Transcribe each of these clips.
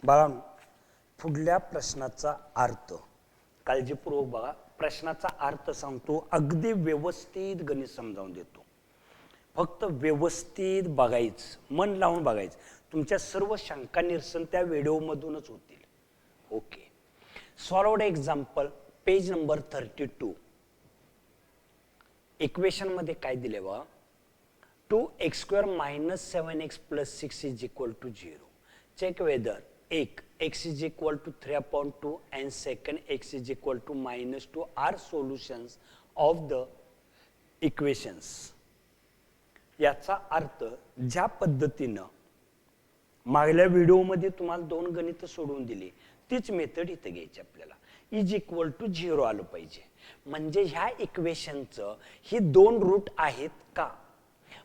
बाळांनो, पुढल्या प्रश्नाचा अर्थ काळजीपूर्वक बघा. प्रश्नाचा अर्थ सांगतो, अगदी व्यवस्थित गणित समजावून देतो. फक्त व्यवस्थित बघायचं, मन लावून बघायचं. तुमच्या सर्व शंका निरसन त्या व्हिडिओमधूनच होतील. Okay. Solved example, page number 32. Equation मध्ये काय दिले बा? 2x² - 7x + 6 = 0. Check whether एक x = 3/2 and second x = -2 are solutions of the equations. याचा अर्थ ज्या पद्धतीनं मागल्या व्हिडिओमध्ये तुम्हाला 2 गणित सोडवून दिली तीच मेथड इथे घ्यायची आपल्याला. = 0 आलं पाहिजे. म्हणजे ह्या इक्वेशनचं ही 2 रूट आहेत का?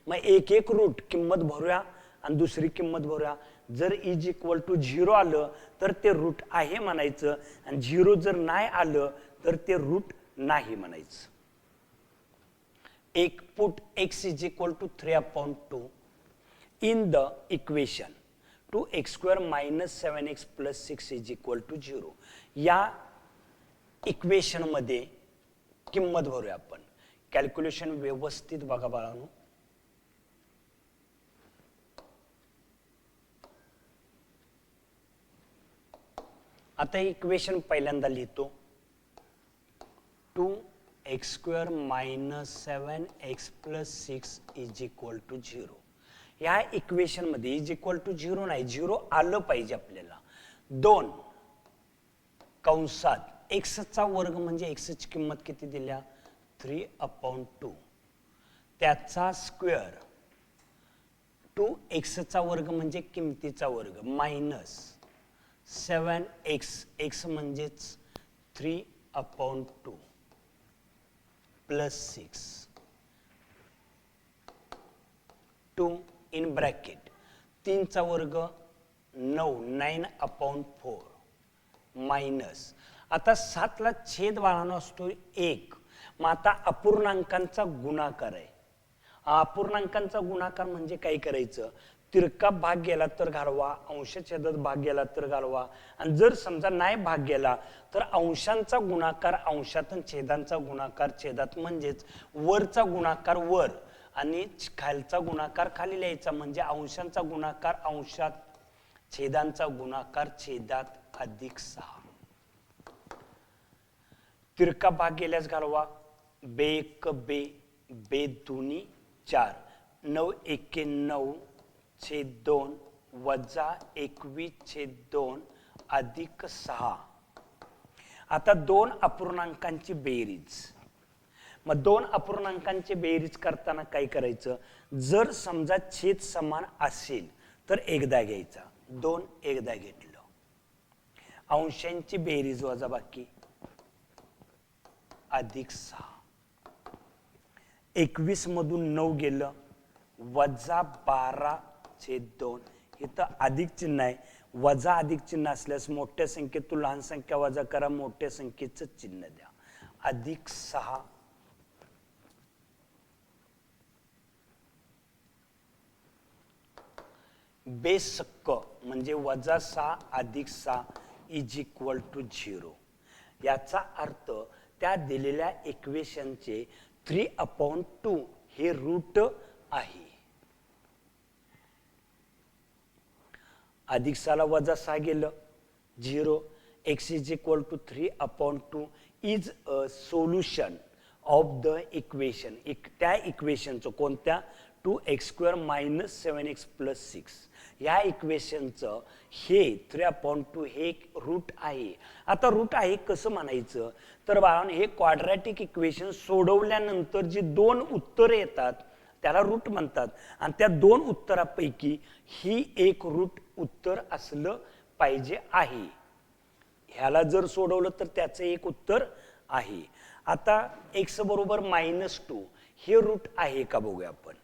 मग एक रूट किंमत भरूया आणि दुसरी किंमत भरूया. जर = 0 आलं तर ते रूट आहे म्हणायचं, आणि 0 जर नाही आलं तर ते रूट नाही म्हणायचं. एक put x = 3/2 in the equation 2x² - 7x + 6 = 0. या इक्वेशन मध्ये किंमत भरूया आपण. कॅल्क्युलेशन व्यवस्थित बघा बाळांनो. आता इक्वेशन पहिल्यांदा लिहितो. 2x² - 7x + 6 = 0. या इक्वेशन मध्ये = 0 नाही, 0 आलं पाहिजे आपल्याला. 2 कंसात x² म्हणजे x ची किंमत किती दिल्या? 3/2. त्याचा स्क्वेअर 2x² म्हणजे किमतीचा वर्ग मायनस 7x, x म्हणजेच 3/2 प्लस 6, 2 इन ब्रॅकेट 3चा वर्ग 9, 9/4 मायनस. आता 7 ला छेद बाळांनो असतो 1. मग आता अपूर्णांकांचा गुणाकार आहे. अपूर्णांकांचा गुणाकार म्हणजे काय करायचं? तिरका भाग गेला तर घालवा, अंशछेदात भाग गेला तर घालवा, आणि जर समजा नाही भाग गेला तर अंशांचा गुणाकार अंशात आणि छेदांचा गुणाकार छेदात. म्हणजेच वरचा गुणाकार वर आणि खालचा गुणाकार खाली लिहायचा. म्हणजे अंशांचा गुणाकार अंशात, छेदांचा गुणाकार छेदात अधिक 6. तिरका भाग गेल्यास घालवा. बे 1 बे 2 4, 9 × 9 / 2 वजा 21/2 अधिक 6. आता 2 अपूर्णांकांची बेरीज. मग 2 अपूर्णांकांची बेरीज करताना काय करायचं? जर समजा छेद समान असेल तर एकदा घ्यायचा, 2 एकदा घेतलं. अंशांची बेरीज वजा बाकी अधिक 6. 21 मधून 9 गेलं, वजा 12/2. इथं अधिक चिन्ह आहे. वजा अधिक चिन्ह असल्यास मोठ्या संख्येतून लहान संख्या वजा करा, मोठ्या संख्येचं चिन्ह द्या. अधिक 6 बेसक्क म्हणजे वजा 6 अधिक 6 = 0. याचा अर्थ त्या दिलेल्या इक्वेशनचे 3/2 हे रूट आहे. अधिक 6 ला वजा 6 गेलं 0. x = 3/2 is a solution of the equation. त्या इक्वेशनचं कोणत्या? 2x² - 7x + 6. या इक्वेशनचं हे 3/2 हे रूट आहे. आता रूट आहे कसं म्हणायचं? तर बाळांनो, हे क्वाड्रॅटिक इक्वेशन सोडवल्यानंतर जी 2 उत्तरे येतात त्याला रूट म्हणतात. आणि त्या 2 उत्तरापैकी ही एक रूट उत्तर असलं पाहिजे आहे. ह्याला जर सोडवलं तर त्याचं एक उत्तर आहे. आता x = -2 हे रूट आहे का बघूया आपण.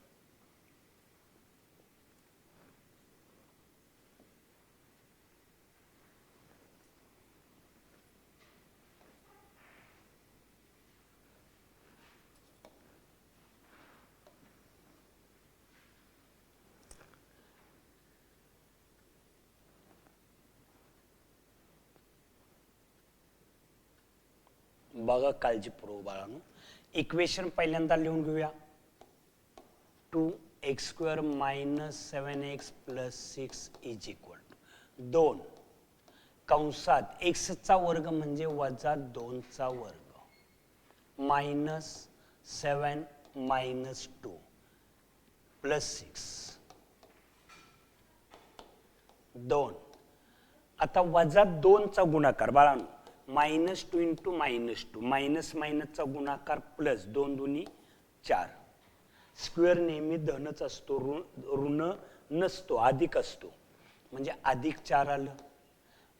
बघा काळजीपूर्वक बाळांनो. इक्वेशन पहिल्यांदा लिहून घेऊया. 2x² - 7x + 6 is equal to 2 कंसात x चा वर्ग म्हणजे -2 चा वर्ग मायनस 7 मायनस 2 प्लस 6 2. आता -2 चा गुणाकार बाळांनो -2 × -2 मायनस मायनसचा गुणाकार प्लस 2 दुनी 4. स्क्वेअर नेहमी धनच असतो, ऋण नसतो, अधिक असतो. म्हणजे अधिक 4 आलं.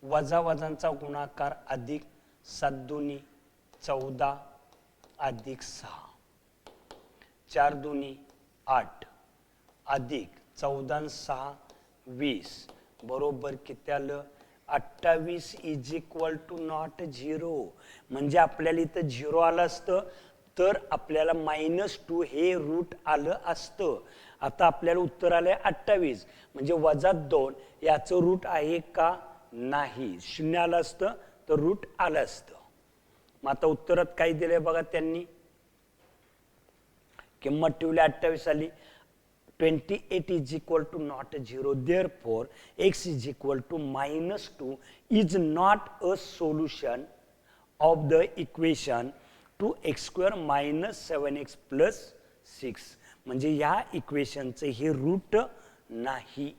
वजा वजांचा गुणाकार अधिक 7 दुनी 14 अधिक 6 4 दुनी 8 अधिक 14 आणि 6 20 बरोबर किती आलं 28 इज इक्वल टू नॉट 0. म्हणजे आपल्याला इथं 0 आलं असतं तर आपल्याला -2 हे रूट आलं असतं. आता आपल्याला उत्तर आलंय 28 म्हणजे -2 याचं रूट आहे का नाही. 0 आलं असतं तर रूट आलं असतं. मग आता उत्तरात काय दिलंय बघा त्यांनी. किंमत ठेवली 28 आली. 28 is equal to not 0. Therefore, x is equal to -2 is not a solution of the equation 2x² - 7x + 6. म्हणजे या इक्वेशनचे हे रूट नाही